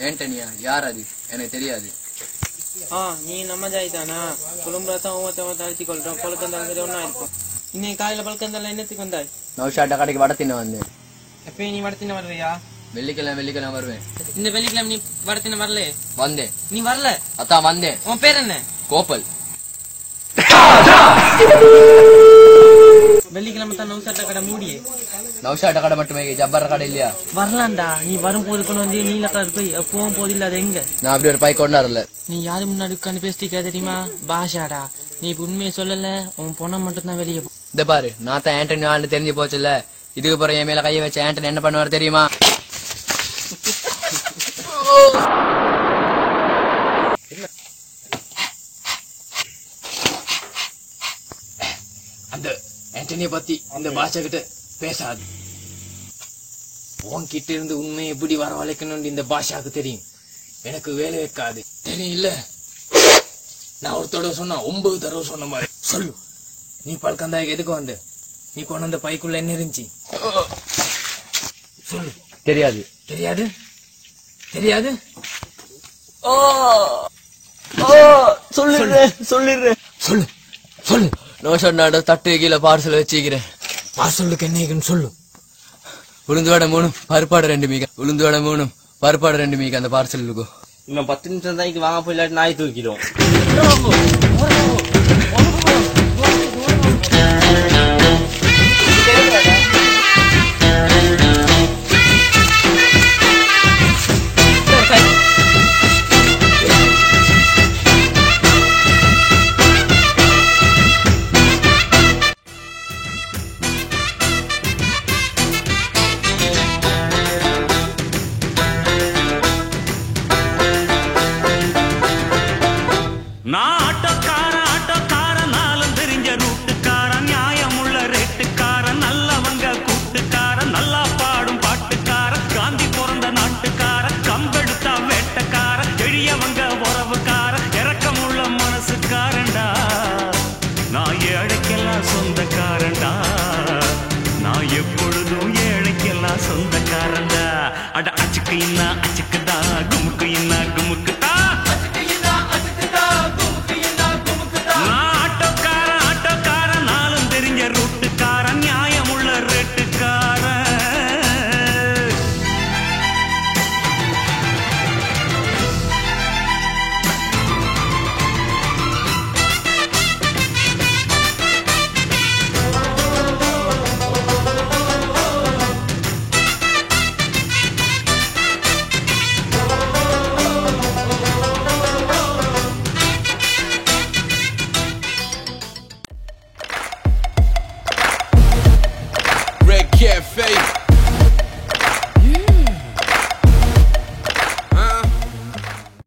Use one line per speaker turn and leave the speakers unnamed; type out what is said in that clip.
Antonio யார் அது எனக்கு தெரியாது.
நீ நம்ம ஜாயிதானா குடும்பத்தான் ஒவ்வொருத்தவங்க அழைச்சி கொள்றோம். பழக்கந்தால ஒன்னா இருக்கும். இன்னைக்கு காலையில பழக்கந்தால என்னத்துக்கு வந்தாய்?
நௌஷாட்டா கடைக்கு வடை தின்ன வந்தேன்.
எப்ப நீ வடை தின்ன வருவியா?
வெள்ளிக்கிழமை வருவேன்.
இந்த வெள்ளிக்கிழமை நீ வடை தின்ன வரல?
வந்தேன்.
நீ வரல?
அதான் வந்தேன்.
உன் பேர் என்ன?
கோப்பல்.
வெள்ளிக்கிழமை தான் நௌஷாட்டா கடை மூடியே.
நௌஷாட்டா கடை மட்டுமே ஜப்பர் கடை இல்லையா?
வரலாம்டா. நீ வரும் போது கொண்டு வந்து நீல கலர் போய் போகும் போது இல்ல அது எங்க?
நான் அப்படி ஒரு பை கொண்டாடல.
நீ யாரு முன்னாடி உட்காந்து பேசிட்டா தெரியுமா? பாஷாடா. நீ உண்மையை சொல்லல. உன் பொண்ணை மட்டும் தான் வெளியே போ.
இந்த பாரு நான் தான் ஆண்டனி ஆண்டு தெரிஞ்சு போச்சுல்ல. இதுக்கு பிறகு என் மேல கையை வச்ச ஆண்டனி என்ன பண்ணுவாரு தெரியுமா? அந்த ஆண்டனிய பத்தி இந்த பாஷா கிட்ட பேசாது. உன்கிட்ட இருந்து உண்மை எப்படி வரவழைக்கணும்னு இந்த பாஷாக்கு தெரியும். எனக்கு வேலை வைக்காது தெரியும் இல்ல. நான் ஒரு தடவை சொன்னா 9 தடவை சொன்ன மாதிரி சொல்லு. நீ பழக்கந்தாய்க்கு எதுக்கு வந்த? நீ கொண்டு வந்த பைக்குள்ள என்ன இருந்துச்சு சொல்லு. தெரியாது. தெரியாது தெரியாது சொல்லிடுறேன் சொல்லிடுறேன் சொல்லு சொல்லு. நோஷாட தட்டு கீழே பார்சல் வச்சுக்கிறேன். பார்சலுக்கு என்ன இருக்குன்னு சொல்லு. உளுந்து வடை 3 பருப்பாடு 2 மீக. உளுந்து வடை 3 பருப்பாடு 2 மீக அந்த பார்சல் இருக்கும்.
இன்னும் 10 நிமிஷம் தான் வாங்க போய் நாய் தூக்கிடும்.